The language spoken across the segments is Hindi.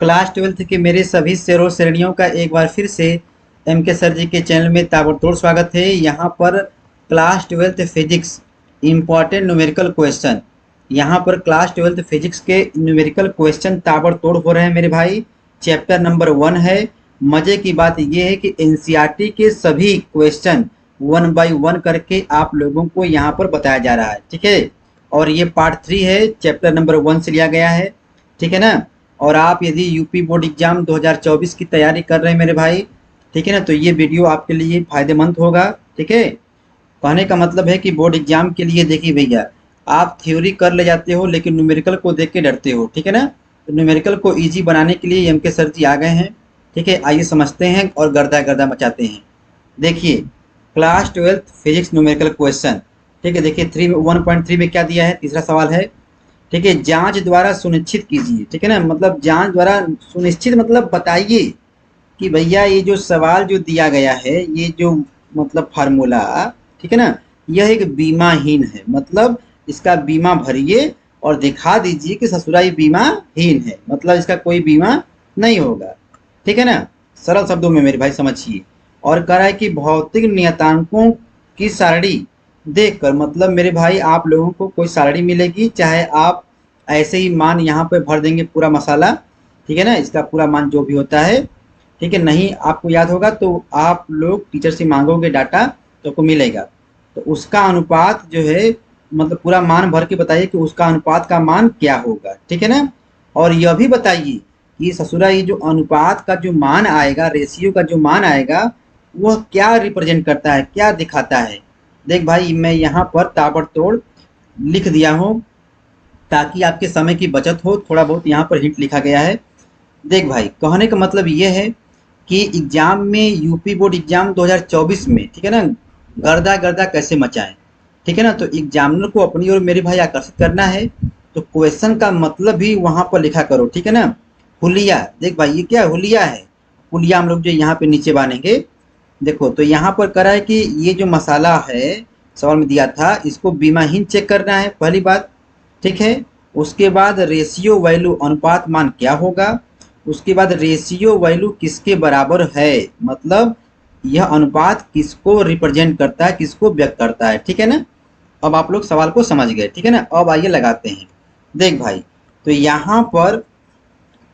क्लास 12th के मेरे सभी शेरों श्रेणियों का एक बार फिर से एम के सर जी के चैनल में ताबड़तोड़ स्वागत है। यहाँ पर class 12th physics important numerical question, यहाँ पर क्लास 12th फिजिक्स के न्यूमेरिकल क्वेश्चन ताबड़तोड़ हो रहे हैं मेरे भाई। चैप्टर नंबर 1 है। मज़े की बात यह है कि एनसीईआरटी के सभी क्वेश्चन 1 बाई 1 करके आप लोगों को यहाँ पर बताया जा रहा है, ठीक है। और ये पार्ट 3 है, चैप्टर नंबर 1 से लिया गया है, ठीक है ना। और आप यदि यूपी बोर्ड एग्जाम 2024 की तैयारी कर रहे हैं मेरे भाई, ठीक है ना, तो ये वीडियो आपके लिए फायदेमंद होगा, ठीक है। कहने का मतलब है कि बोर्ड एग्जाम के लिए देखिए भैया, आप थ्योरी कर ले जाते हो लेकिन न्यूमेरिकल को देख के डरते हो, ठीक है ना। तो न्यूमेरिकल को ईजी बनाने के लिए एम के सर जी आ गए हैं, ठीक है। आइए समझते हैं और गर्दा गर्दा मचाते हैं। देखिए class 12th physics numerical question, ठीक है। देखिए 1.3 में क्या दिया है, तीसरा सवाल है, ठीक है। जांच द्वारा सुनिश्चित कीजिए, ठीक है ना। मतलब जांच द्वारा सुनिश्चित मतलब बताइए कि भैया ये जो सवाल जो दिया गया है, ये जो मतलब फार्मूला, ठीक है ना, यह एक बीमाहीन है। मतलब इसका बीमा भरिए और दिखा दीजिए कि ससुरा ये बीमाहीन है, मतलब इसका कोई बीमा नहीं होगा, ठीक है ना। सरल शब्दों में मेरे भाई समझिए। और कह रहा है कि भौतिक नियतांकों की सारणी देखकर, मतलब मेरे भाई आप लोगों को कोई सारणी मिलेगी, चाहे आप ऐसे ही मान यहाँ पे भर देंगे पूरा मसाला, ठीक है ना, इसका पूरा मान जो भी होता है, ठीक है। नहीं आपको याद होगा तो आप लोग टीचर से मांगोगे डाटा तो आपको मिलेगा, तो उसका अनुपात जो है, मतलब पूरा मान भर के बताइए कि उसका अनुपात का मान क्या होगा, ठीक है ना। और यह भी बताइए कि ससुरा ये जो अनुपात का जो मान आएगा, रेशियो का जो मान आएगा, वह क्या रिप्रेजेंट करता है, क्या दिखाता है। देख भाई मैं यहाँ पर ताबड़तोड़ लिख दिया हूँ ताकि आपके समय की बचत हो। थोड़ा बहुत यहाँ पर हिंट लिखा गया है। देख भाई कहने का मतलब ये है कि एग्जाम में, यूपी बोर्ड एग्जाम 2024 में, ठीक है ना, गर्दा गर्दा कैसे मचाएं, ठीक है ना। तो एग्जामिनर को अपनी ओर मेरे भाई आकर्षित करना है, तो क्वेश्चन का मतलब भी वहाँ पर लिखा करो, ठीक है ना। हुलिया, देख भाई ये क्या हुलिया है, हुलिया हम लोग जो यहाँ पे नीचे बांधेंगे। देखो तो यहाँ पर करा है कि ये जो मसाला है सवाल में दिया था, इसको बीमाहीन चेक करना है पहली बात, ठीक है। उसके बाद रेशियो वैल्यू अनुपात मान क्या होगा, उसके बाद रेशियो वैल्यू किसके बराबर है, मतलब यह अनुपात किसको रिप्रेजेंट करता है, किसको व्यक्त करता है, ठीक है ना। अब आप लोग सवाल को समझ गए, ठीक है ना। अब आइए लगाते हैं। देख भाई तो यहाँ पर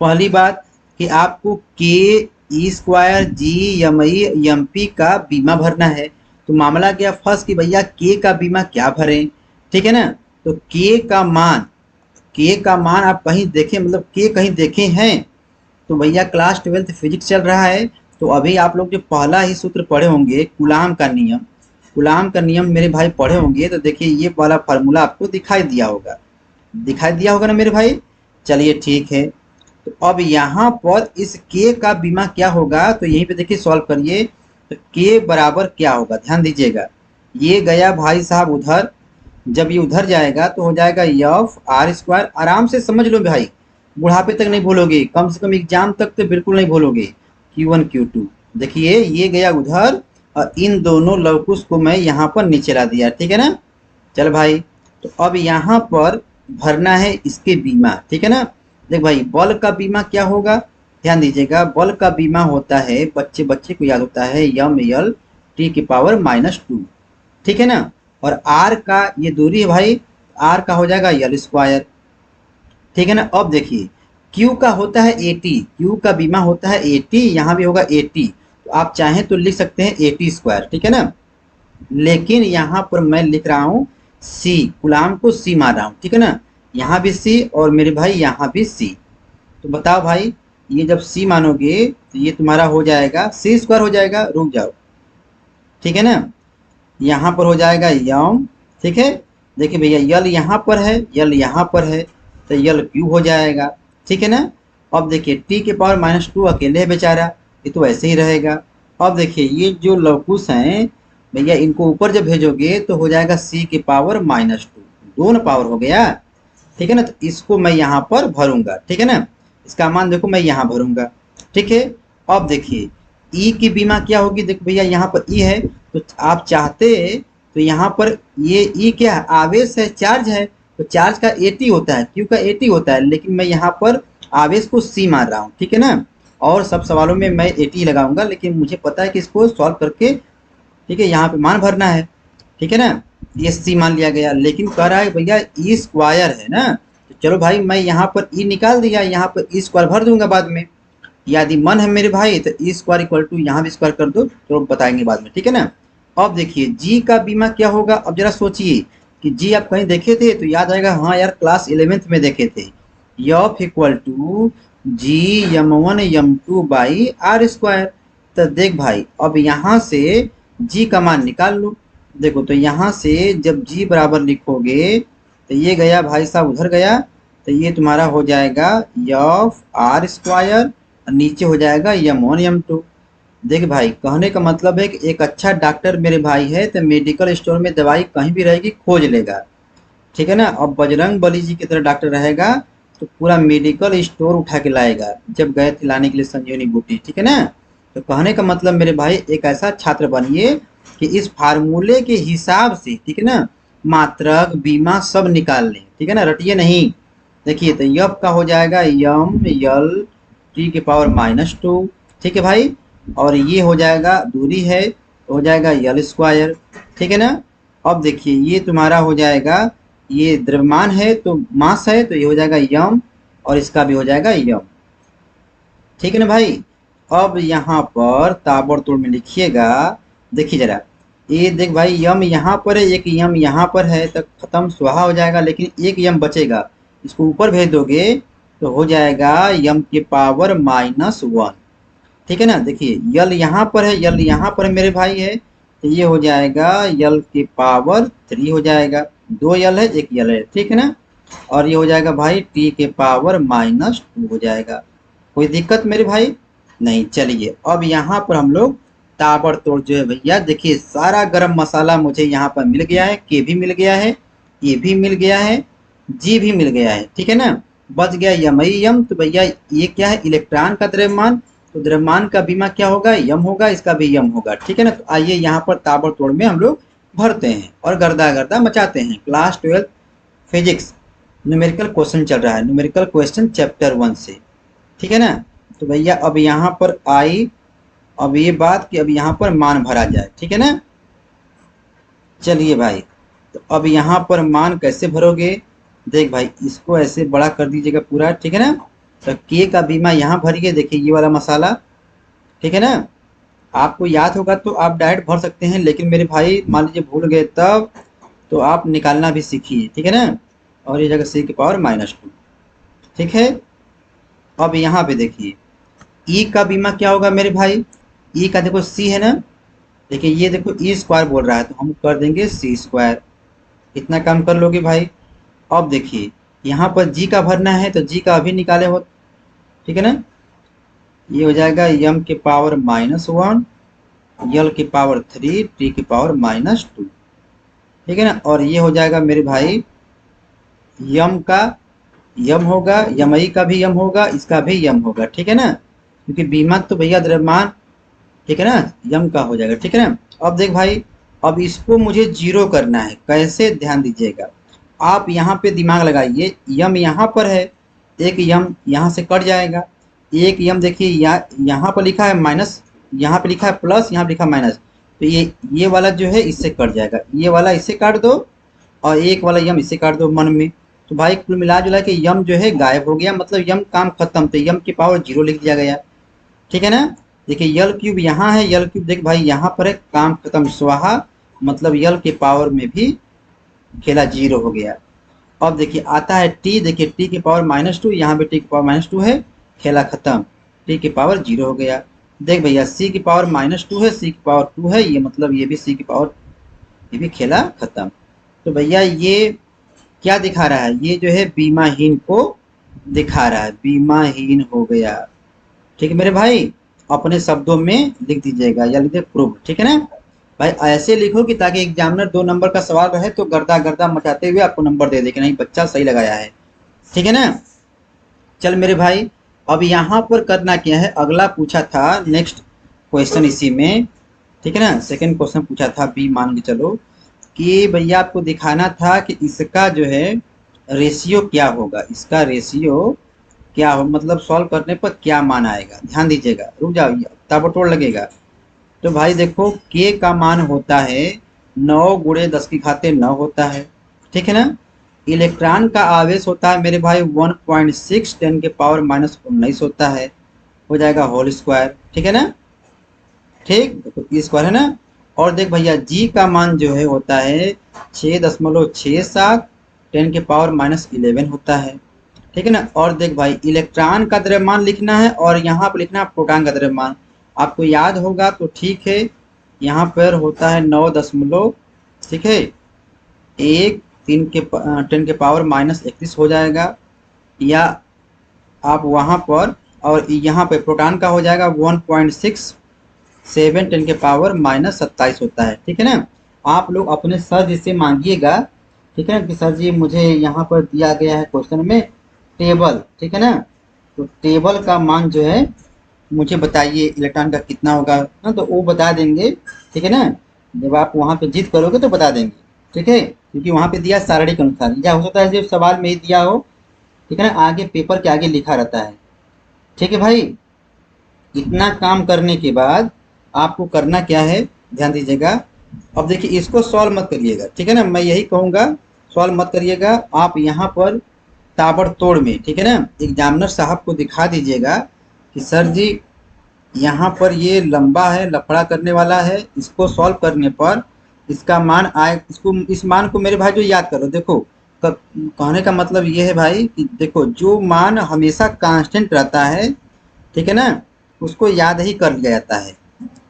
पहली बात कि आपको के E square G M I M P का बीमा भरना है। तो मामला क्या फर्स्ट कि भैया के का बीमा क्या भरें, ठीक है ना। तो के का मान आप कहीं देखें, मतलब के कहीं देखे हैं तो भैया क्लास 12th फिजिक्स चल रहा है, तो अभी आप लोग जो पहला ही सूत्र पढ़े होंगे कूलाम का नियम, कूलाम का नियम मेरे भाई पढ़े होंगे, तो देखिए ये वाला फार्मूला आपको दिखाई दिया होगा, दिखाई दिया होगा ना मेरे भाई। चलिए ठीक है, तो अब यहाँ पर इस के का बीमा क्या होगा, तो यहीं पे देखिए सॉल्व करिए। तो के बराबर क्या होगा, ध्यान दीजिएगा। ये गया भाई साहब उधर, जब ये उधर जाएगा तो हो जाएगा एफ आर स्क्वायर। आराम से समझ लो भाई, बुढ़ापे तक नहीं भूलोगे, कम से कम एग्जाम तक तो बिल्कुल नहीं भूलोगे। Q1 Q2, देखिए ये गया उधर और इन दोनों लवकुश को मैं यहाँ पर नीचे ला दिया, ठीक है ना। चल भाई तो अब यहाँ पर भरना है इसके बीमा, ठीक है ना। देख भाई बल का बीमा क्या होगा, ध्यान दीजिएगा। बल का बीमा होता है, बच्चे बच्चे को याद होता है, यम एल टी की पावर -2, ठीक है ना। और आर का ये दूरी है भाई, आर का हो जाएगा एल स्क्वायर, ठीक है ना। अब देखिए क्यू का होता है 80, क्यू का बीमा होता है 80, यहाँ भी होगा 80, तो आप चाहें तो लिख सकते हैं 80 स्क्वायर, ठीक है ना। लेकिन यहाँ पर मैं लिख रहा हूँ सी, गुलाम को सी मार रहा हूँ, ठीक है ना। यहाँ भी सी और मेरे भाई यहाँ भी सी। तो बताओ भाई ये जब सी मानोगे तो ये तुम्हारा हो जाएगा सी स्क्वायर हो जाएगा, रुक जाओ, ठीक है ना। यहाँ पर हो जाएगा यम, ठीक है। देखिए भैया यल यहाँ पर है, यल यहाँ पर है, तो यल क्यू हो जाएगा, ठीक है ना। अब देखिए टी के पावर -2 अकेले है बेचारा, ये तो ऐसे ही रहेगा। अब देखिए ये जो लवकुश हैं भैया, इनको ऊपर जब भेजोगे तो हो जाएगा सी के पावर -2, दोनों पावर हो गया, ठीक है ना। तो इसको मैं यहाँ पर भरूंगा, ठीक है ना। इसका मान देखो मैं यहाँ भरूंगा, ठीक है। अब देखिए ई की बीमा क्या होगी, देखो भैया यहाँ पर ई है, तो आप चाहते तो यहाँ पर ये ई क्या है, आवेश है, चार्ज है, तो चार्ज का 80 होता है, क्यू का 80 होता है, लेकिन मैं यहाँ पर आवेश को सी मान रहा हूँ, ठीक है ना। और सब सवालों में मैं 80 लगाऊंगा, लेकिन मुझे पता है कि इसको सॉल्व करके, ठीक है, यहाँ पे मान भरना है, ठीक है ना। ये सी मान लिया गया, लेकिन कह रहा है भैया ई स्क्वायर है ना, तो चलो भाई मैं यहाँ पर ई निकाल दिया, यहाँ पर ई स्क्वायर भर दूंगा बाद में। यदि मन है मेरे भाई तो ई स्क्वायर इक्वल टू यहाँ भी स्क्वायर कर दो, तो बताएंगे बाद में, ठीक है ना। अब देखिए जी का बीमा क्या होगा, अब जरा सोचिए कि जी आप कहीं देखे थे तो याद आएगा, हाँ यार क्लास 11th में देखे थे। F equal to G M 1 M 2 by R square. तो देख भाई अब यहाँ से जी का मान निकाल लो। देखो तो यहाँ से जब जी बराबर लिखोगे तो ये गया भाई साहब उधर गया, तो ये तुम्हारा हो जाएगा एफ आर स्क्वायर, नीचे हो जाएगा यम 1 यम 2। देख भाई कहने का मतलब है कि एक अच्छा डॉक्टर मेरे भाई है तो मेडिकल स्टोर में दवाई कहीं भी रहेगी खोज लेगा, ठीक है ना। अब बजरंग बली जी की तरह डॉक्टर रहेगा तो पूरा मेडिकल स्टोर उठा के लाएगा, जब गए थे लाने के लिए संजीवनी बूटी, ठीक है ना। तो कहने का मतलब मेरे भाई एक ऐसा छात्र बनिए कि इस फार्मूले के हिसाब से, ठीक है ना, मात्रक बीमा सब निकाल लें, ठीक है ना, रटिए नहीं। देखिए तो यफ का हो जाएगा यम यल टी के पावर -2, ठीक है भाई। और ये हो जाएगा दूरी है तो हो जाएगा यल स्क्वायर, ठीक है ना। अब देखिए ये तुम्हारा हो जाएगा, ये द्रव्यमान है तो मास है तो ये हो जाएगा यम, और इसका भी हो जाएगा यम, ठीक है ना भाई। अब यहाँ पर ताबड़तोड़ में लिखिएगा, देखिए जरा, ये देख भाई यम यहाँ पर है, एक यम यहाँ पर है, तो खत्म स्वाहा हो जाएगा, लेकिन एक यम बचेगा, इसको ऊपर भेज दोगे तो हो जाएगा यम के पावर -1, ठीक है ना। देखिए यल यहाँ पर है, यल यहाँ पर मेरे भाई है, तो ये हो जाएगा यल के पावर 3 हो जाएगा, 2 यल है 1 यल है, ठीक है ना। और ये हो जाएगा भाई टी के पावर -2 हो जाएगा। कोई दिक्कत मेरे भाई नहीं। चलिए अब यहाँ पर हम लोग ताबड़तोड़ जो है भैया, देखिए सारा गरम मसाला मुझे यहाँ पर मिल गया है, के भी मिल गया है, ए भी मिल गया है, जी भी मिल गया है, ठीक है ना। बच गया यमई यम, तो भैया ये क्या है, इलेक्ट्रॉन का द्रव्यमान, तो द्रव्यमान का बीमा क्या होगा, यम होगा, इसका भी यम होगा, ठीक है ना। तो आइए यहाँ पर ताबड़तोड़ में हम लोग भरते हैं और गर्दा गर्दा मचाते हैं। क्लास 12 फिजिक्स न्यूमेरिकल क्वेश्चन चल रहा है, न्यूमेरिकल क्वेश्चन चैप्टर 1 से, ठीक है ना। तो भैया अब यहाँ पर आई, अब ये बात कि अब यहाँ पर मान भरा जाए, ठीक है ना। चलिए भाई तो अब यहाँ पर मान कैसे भरोगे, देख भाई इसको ऐसे बड़ा कर दीजिएगा पूरा, ठीक है ना। तो के का बीमा यहाँ भरिए, देखिए ये वाला मसाला, ठीक है ना। आपको याद होगा तो आप डायरेक्ट भर सकते हैं, लेकिन मेरे भाई मान लीजिए भूल गए तब, तो आप निकालना भी सीखिए, ठीक है ना। और ये जगह सी की पावर -2, ठीक है। अब यहाँ पे देखिए ई का बीमा क्या होगा मेरे भाई, ई का देखो सी है ना, देखिए ये देखो ई स्क्वायर बोल रहा है तो हम कर देंगे सी स्क्वायर, इतना काम कर लोगे भाई। अब देखिए यहाँ पर जी का भरना है तो जी का अभी निकाले हो, ठीक है ना। ये हो जाएगा यम के पावर -1 यल के पावर 3 टी के पावर -2, ठीक है ना। और ये हो जाएगा मेरे भाई यम का यम होगा, यमई का भी यम होगा, इसका भी यम होगा, ठीक है ना, क्योंकि बीमा तो भैया द्रव्यमान, ठीक है ना, यम का हो जाएगा, ठीक है ना। अब देख भाई अब इसको मुझे जीरो करना है, कैसे ध्यान दीजिएगा, आप यहाँ पे दिमाग लगाइए, यम यहाँ पर है, एक यम यहाँ से कट जाएगा, एक यम देखिए यहाँ पर लिखा है माइनस, यहाँ पे लिखा है प्लस, यहाँ पे लिखा है माइनस, तो ये वाला जो है इससे कट जाएगा, ये वाला इससे काट दो और एक वाला यम इससे काट दो मन में, तो भाई कुल मिला जुला के यम जो है गायब हो गया, मतलब यम काम खत्म, तो यम की पावर 0 लिख दिया गया, ठीक है ना। देखिए यल क्यूब यहाँ है, यल क्यूब देख भाई यहाँ पर है, काम खत्म स्वाहा, मतलब यल के पावर में भी खेला 0 हो गया। अब देखिए आता है टी, देखिए टी की पावर -2, यहाँ पे टी की पावर -2 है, खेला खत्म, टी की पावर 0 हो गया। देख भैया सी की पावर -2 है, सी की पावर 2 है, ये मतलब ये भी सी की पावर, ये भी खेला खत्म। तो भैया ये क्या दिखा रहा है, ये जो है बीमाहीन को दिखा रहा है, बीमाहीन हो गया, ठीक है मेरे भाई। अपने शब्दों में लिख दीजिएगा या लिख दे प्रूव, ठीक है ना भाई। ऐसे लिखो कि ताकि एग्जामिनर 2 नंबर का सवाल रहे तो गर्दा गर्दा मचाते हुए आपको नंबर दे दे कि नहीं बच्चा सही लगाया है, ठीक है ना। चल मेरे भाई अब यहाँ पर करना क्या है, अगला पूछा था नेक्स्ट क्वेश्चन इसी में, ठीक है ना, सेकंड क्वेश्चन पूछा था बी मान के चलो, कि भैया आपको दिखाना था कि इसका जो है रेशियो क्या होगा, इसका रेशियो क्या हो, मतलब सॉल्व करने पर क्या मान आएगा, ध्यान दीजिएगा, रुक जाओ, ताबड़तोड़ लगेगा। तो भाई देखो के का मान होता है 9 × 10⁻9 होता है, ठीक है ना। इलेक्ट्रॉन का आवेश होता है मेरे भाई 1.6 10⁻−19 होता है, हो जाएगा होल स्क्वायर, ठीक है ना। ठीक, देखो ई स्क्वायर है ना। और देख भैया जी का मान जो है होता है 6.67 10⁻−11 होता है, ठीक है ना। और देख भाई इलेक्ट्रॉन का द्रव्यमान लिखना है और यहाँ पर लिखना है प्रोटॉन का द्रव्यमान। आपको याद होगा तो ठीक है, यहाँ पर होता है 9 दशमलव, ठीक है, 10⁻31 हो जाएगा। या आप वहाँ पर, और यहाँ पे प्रोटॉन का हो जाएगा 1.67 10⁻−27 होता है, ठीक है ना। आप लोग अपने सर जी से मांगिएगा, ठीक है ना, कि सर जी मुझे यहाँ पर दिया गया है क्वेश्चन में टेबल, ठीक है ना, तो टेबल का मान जो है मुझे बताइए इलेक्ट्रॉन का कितना होगा ना, तो वो बता देंगे, ठीक है ना। जब आप वहाँ पे जिद करोगे तो बता देंगे, ठीक है, क्योंकि वहाँ पे दिया शारीरिक अनुसार, या हो सकता है सिर्फ सवाल में ही दिया हो, ठीक है ना, आगे पेपर के आगे लिखा रहता है, ठीक है भाई। इतना काम करने के बाद आपको करना क्या है, ध्यान दीजिएगा। अब देखिए इसको सॉल्व मत करिएगा, ठीक है ना, मैं यही कहूँगा, सॉल्व मत करिएगा आप यहाँ पर ताबड़तोड़ में, ठीक है ना, एग्जामिनर साहब को दिखा दीजिएगा कि सर जी यहाँ पर ये लंबा है, लफड़ा करने वाला है, इसको सॉल्व करने पर इसका मान आए, इसको इस मान को मेरे भाई जो याद करो। देखो कहने का मतलब ये है भाई कि देखो जो मान हमेशा कांस्टेंट रहता है, ठीक है ना, उसको याद ही कर लिया जाता है,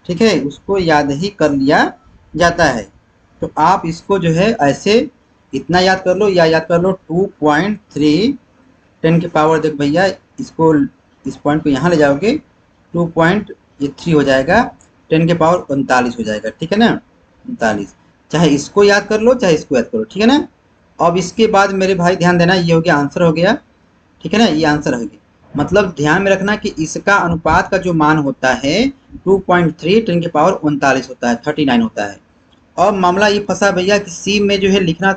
ठीक है, उसको याद ही कर लिया जाता है। तो आप इसको जो है ऐसे इतना याद कर लो, या याद कर लो 2.3 10⁻, देख भैया इसको, इस पॉइंट को यहाँ ले जाओगे 2.3 हो जाएगा, 10⁻39 हो जाएगा, ठीक है ना, 39। चाहे इसको याद कर लो चाहे इसको याद करो, ठीक है ना। अब इसके बाद मेरे भाई ध्यान देना, ये हो गया आंसर हो गया, ठीक है ना, ये आंसर हो गया। मतलब ध्यान में रखना कि इसका अनुपात का जो मान होता है 2.3 10⁻39 होता है, 39 होता है। और मामला ये फंसा भैया कि सी में जो है लिखना,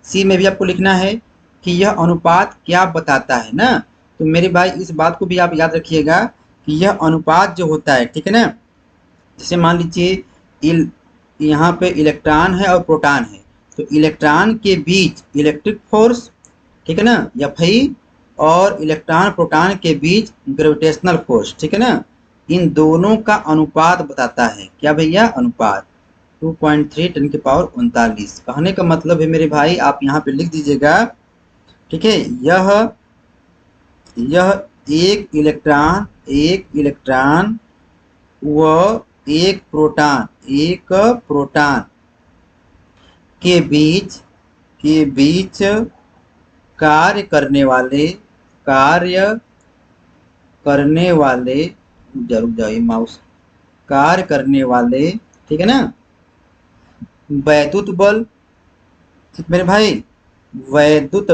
सी में भी आपको लिखना है कि यह अनुपात क्या बताता है ना। तो मेरे भाई इस बात को भी आप याद रखिएगा कि यह अनुपात जो होता है, ठीक है ना, जैसे मान लीजिए यहाँ पे इलेक्ट्रॉन है और प्रोटॉन है, तो इलेक्ट्रॉन के बीच इलेक्ट्रिक फोर्स, ठीक है ना, Fe, और इलेक्ट्रॉन प्रोटॉन के बीच ग्रेविटेशनल फोर्स, ठीक है ना, इन दोनों का अनुपात बताता है, क्या भैया, अनुपात 2.3 10⁻39। कहने का मतलब है मेरे भाई आप यहाँ पे लिख दीजिएगा, ठीक है, यह एक इलेक्ट्रॉन व एक प्रोटॉन के बीच कार्य करने वाले, रुक जाइए माउस, कार्य करने वाले, ठीक है ना, वैद्युत बल, ठीक मेरे भाई, वैद्युत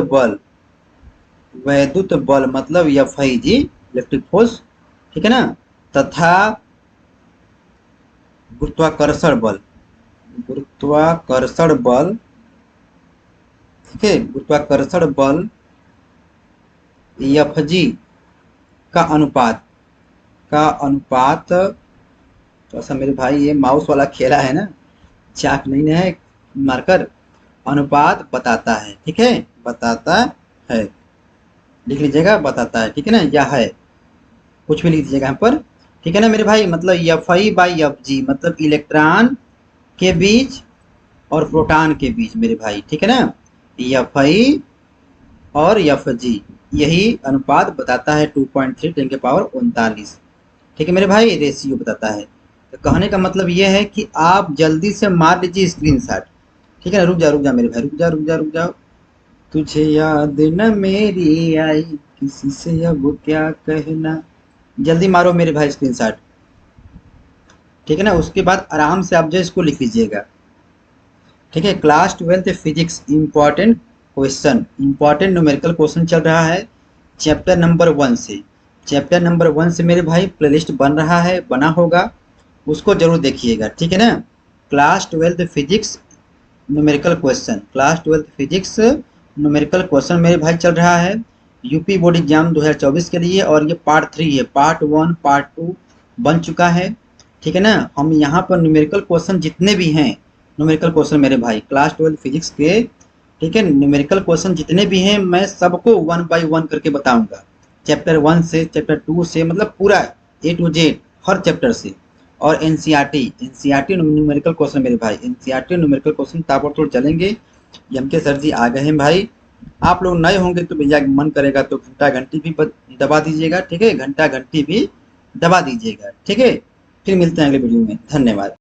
बल मतलब Fe जी, इलेक्ट्रिक फोर्स, ठीक है ना, तथा गुरुत्वाकर्षण बल, ठीक है, गुरुत्वाकर्षण बल Fg का अनुपात, तो ऐसा मेरे भाई ये माउस वाला खेला है ना, चाक नहीं है, मार्कर, अनुपात बताता है, ठीक है, बताता है, लिख लीजिएगा, बताता है, ठीक है ना, या है, कुछ भी लिख दीजिएगा यहाँ पर, ठीक है ना मेरे भाई। मतलब Fi/Fg मतलब इलेक्ट्रॉन के बीच और प्रोटॉन के बीच मेरे भाई, ठीक है ना, Fi और Fg, यही अनुपात बताता है 2.3 10⁻39, ठीक है मेरे भाई, रेशियो बताता है। तो कहने का मतलब ये है कि आप जल्दी से मार लीजिए स्क्रीनशॉट, ठीक है ना। रुक जा मेरे भाई, रुक जाओ। तुझे याद न मेरी आई, किसी से अब क्या कहना, जल्दी मारो मेरे भाई स्क्रीनशॉट, ठीक है ना। उसके बाद आराम से आप जो इसको लिख लीजिएगा, ठीक है। Class 12th physics important question, important numerical question चल रहा है चैप्टर नंबर 1 से। चैप्टर नंबर 1 से मेरे भाई प्लेलिस्ट बन रहा है, बना होगा, उसको जरूर देखिएगा, ठीक है ना। Class 12th physics numerical question, class 12th physics numerical question मेरे भाई चल रहा है। यूपी बोर्ड एग्जाम 2024 के लिए, और ये पार्ट 3 है, पार्ट 1 पार्ट 2 बन चुका है। ठीक है ना। हम यहाँ पर न्यूमेरिकल क्वेश्चन जितने भी हैं, न्यूमेरिकल क्वेश्चन मेरे भाई क्लास 12 फिजिक्स के, ठीक है, न्यूमेरिकल क्वेश्चन जितने भी हैं मैं सबको 1 बाय 1 करके बताऊंगा, चैप्टर 1 से चैप्टर 2 से, मतलब पूरा ए टू जेड हर चैप्टर से। और एनसीईआरटी न्यूमेरिकल क्वेश्चन मेरे भाई, एनसीईआरटी न्यूमेरिकल क्वेश्चन ताबड़तोड़ चलेंगे। एम के सर जी आ गए हैं भाई। आप लोग नए होंगे तो भैया मन करेगा तो घंटा घंटी भी दबा दीजिएगा, ठीक है, घंटा घंटी भी दबा दीजिएगा, ठीक है। फिर मिलते हैं अगले वीडियो में, धन्यवाद।